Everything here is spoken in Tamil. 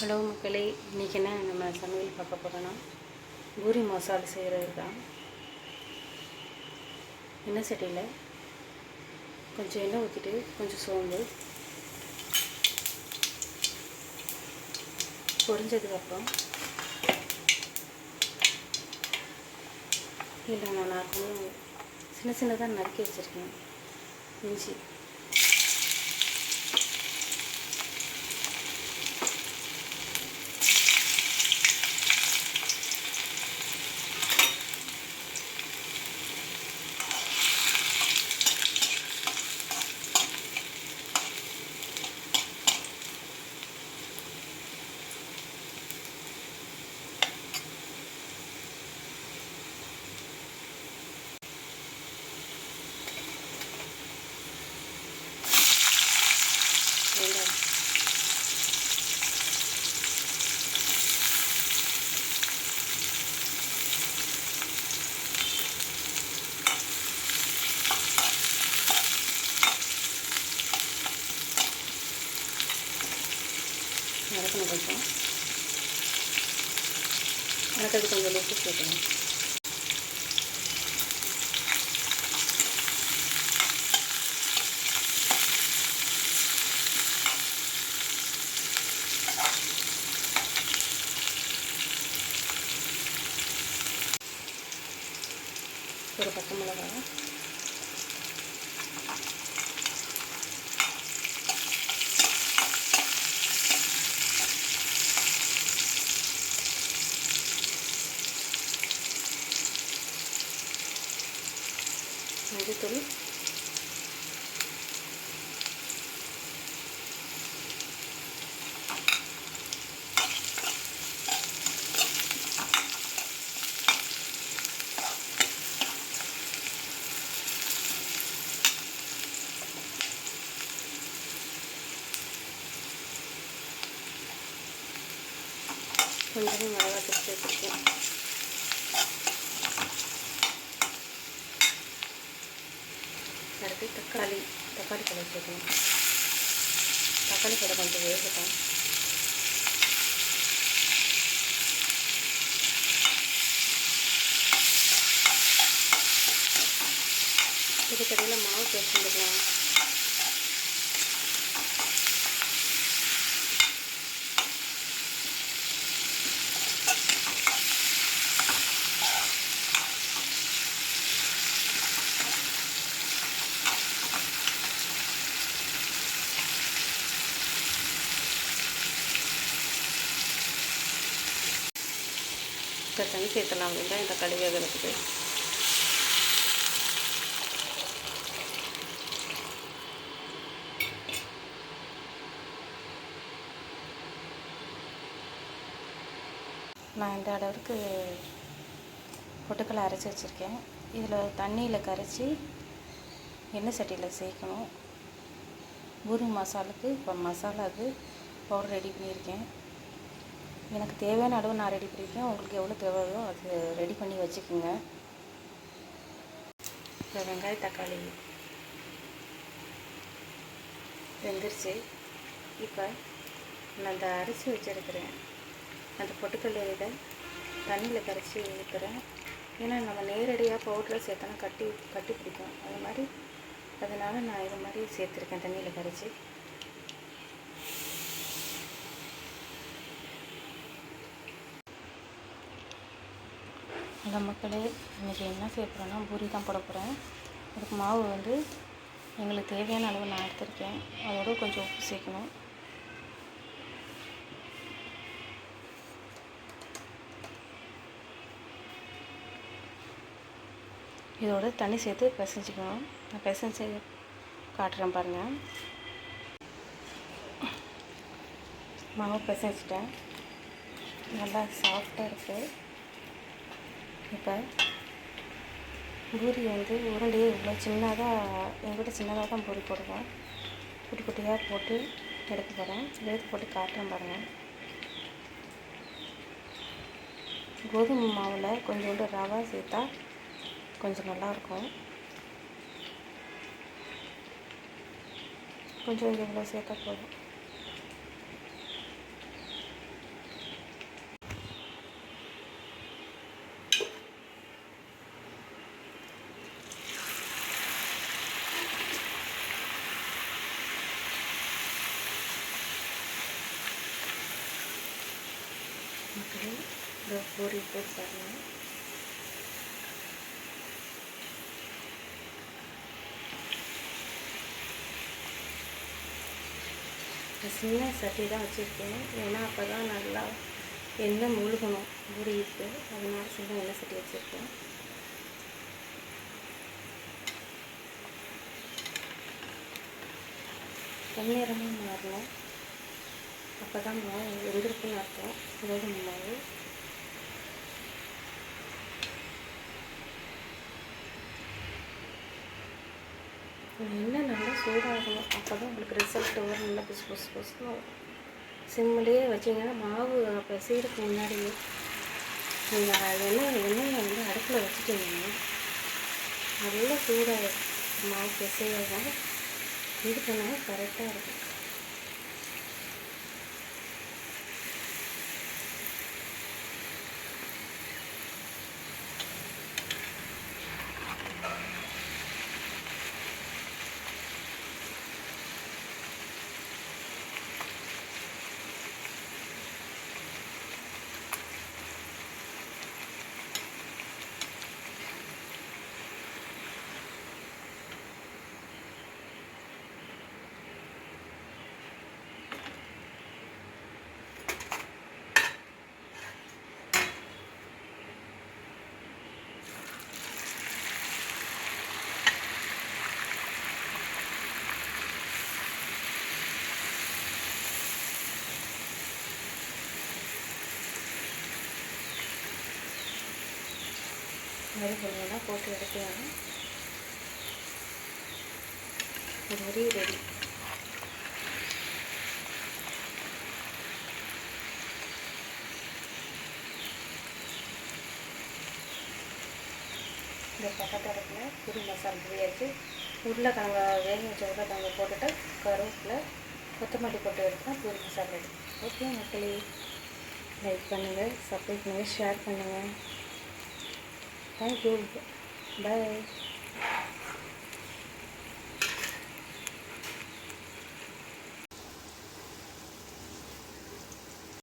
ஹலோ மக்களே, இன்றைக்கி என்ன நம்ம சமையல் பார்க்க போகிறோன்னா பூரி மசாலா செய்கிறது தான். எண்ணெய் சட்டியில் கொஞ்சம் எண்ணெய் ஊற்றிட்டு கொஞ்சம் சோம்பு பொரிஞ்சதுக்கப்புறம் இதில் நான் கொஞ்சம் சின்ன சின்னதாக நறுக்கி வச்சுருக்கேன் இஞ்சி, வெங்காயம், வதக்கணும். கொஞ்சம் வதக்கிறது கொஞ்சம் லிட்டு சேர்க்கணும். ஒரு பச்சை மிளகா, மஞ்சத்தூள், கொஞ்சம் மிளகாத்தூள் சேர்த்துருக்கேன். அடுத்து தக்காளி பழம் சேர்க்கணும். தக்காளி பழம் கொஞ்சம் வேகட்டும். இதுக்கடையில் மாவு பேசிட்டுக்கலாம். இப்போ தண்ணி சேர்த்தலாம். வெங்காயம் தக்காளி வேகிறதுக்கு நான் இந்த அளவுக்கு பொட்டுக்கடலை அரைச்சி வச்சுருக்கேன். இதில் தண்ணியில் கரைச்சி எண்ணெய் சட்டியில் சேர்க்கணும். பூரி மசாலுக்கு இப்போ மசாலாவுக்கு பவுடர் ரெடி பண்ணியிருக்கேன். எனக்கு தேவையான அளவு நான் ரெடி பண்ணியிருக்கேன். உங்களுக்கு எவ்வளோ தேவையோ அது ரெடி பண்ணி வச்சுக்கோங்க. இப்போ வெங்காய தக்காளி வெந்துருச்சு. இப்போ நான் அந்த அரிசி வச்சுருக்கிறேன், அந்த பொட்டுக்கடலை இதை தண்ணியில் கரைச்சி ஊற்றுறேன். ஏன்னா நம்ம நேரடியாக பவுடரில் சேர்த்தோன்னா கட்டி பிடிக்கும். அது மாதிரி அதனால் நான் இது மாதிரி சேர்த்துருக்கேன் தண்ணியில் கரைச்சி. அந்த மக்களே, இன்றைக்கி என்ன செய்ய போகிறேன்னா பூரி தான் போட போகிறேன். அதுக்கு மாவு வந்து எங்களுக்கு தேவையான அளவு நான் எடுத்திருக்கேன். அதோட கொஞ்சம் உப்பு சேர்க்கணும். இதோட தண்ணி சேர்த்து பிசைஞ்சிக்கணும். நான் பிசைஞ்சு காட்டுறேன் பாருங்கள். மாவு பிசைஞ்சிட்டேன், நல்லா சாஃப்டாக இருக்குது. இப்போ பூரி வந்து உருண்டையே இவ்வளோ சின்னதாக, எங்கிட்ட சின்னதாக தான் பூரி போடுவோம். குட்டி குட்டியாக போட்டு எடுக்க போகிறேன். எடுத்து போட்டு காட்டுறேன் பாருங்கள். கோதுமை மாவில் கொஞ்சோண்டு ரவா சேர்த்தா கொஞ்சம் நல்லாயிருக்கும். கொஞ்சம் இவ்வளோ சேர்த்தா போதும். மக்களே இந்த பூரி போட்டு பாருங்கள். சின்ன சட்டி தான் வச்சுருக்கேன், ஏன்னா அப்போ தான் நல்லா எண்ணெய் முழுகணும் பூரிக்கு, அதனால சின்ன எண்ணெய் சட்டி வச்சுருக்கேன். பொன்னிறமும் மாறணும், அப்போ தான் மாவு வெந்திருக்குன்னு அர்த்தம். கோதுமை மாவு எண்ணெய் நல்லா சூடாகணும், அப்போ தான் உங்களுக்கு ரிசல்ட் வரும். நல்லா புசு புசு புசுன்னு வரும். சிம்மிலேயே வச்சிங்கன்னா மாவு அப்போ செய்கிறதுக்கு முன்னாடியே நீங்கள் எண்ணெயை வந்து அடுப்பில் வச்சுட்டிங்கன்னா நல்லா சூடாகிடும். மாவு பிசையதான் இது பண்ணால் கரெக்டாக இருக்கும். மாதிரி கொஞ்சம் போட்டு எடுக்கலாம். பூரி ரெடி. இந்த பக்கத்தரப்பில் பூரி மசாலா ரெடியாச்சு. உருளைக்கிழங்க வேக வச்ச உருளைக்கிழங்க போட்டுட்டு கருவேப்பிலை கொத்தமல்லி போட்டு எடுத்தால் பூரி மசாலா ரெடி. ஓகே மக்களே, லைக் பண்ணுங்கள், சப்ஸ்கிரைப் பண்ணுங்கள், ஷேர் பண்ணுங்கள். தேங்க்யூ, பாய்.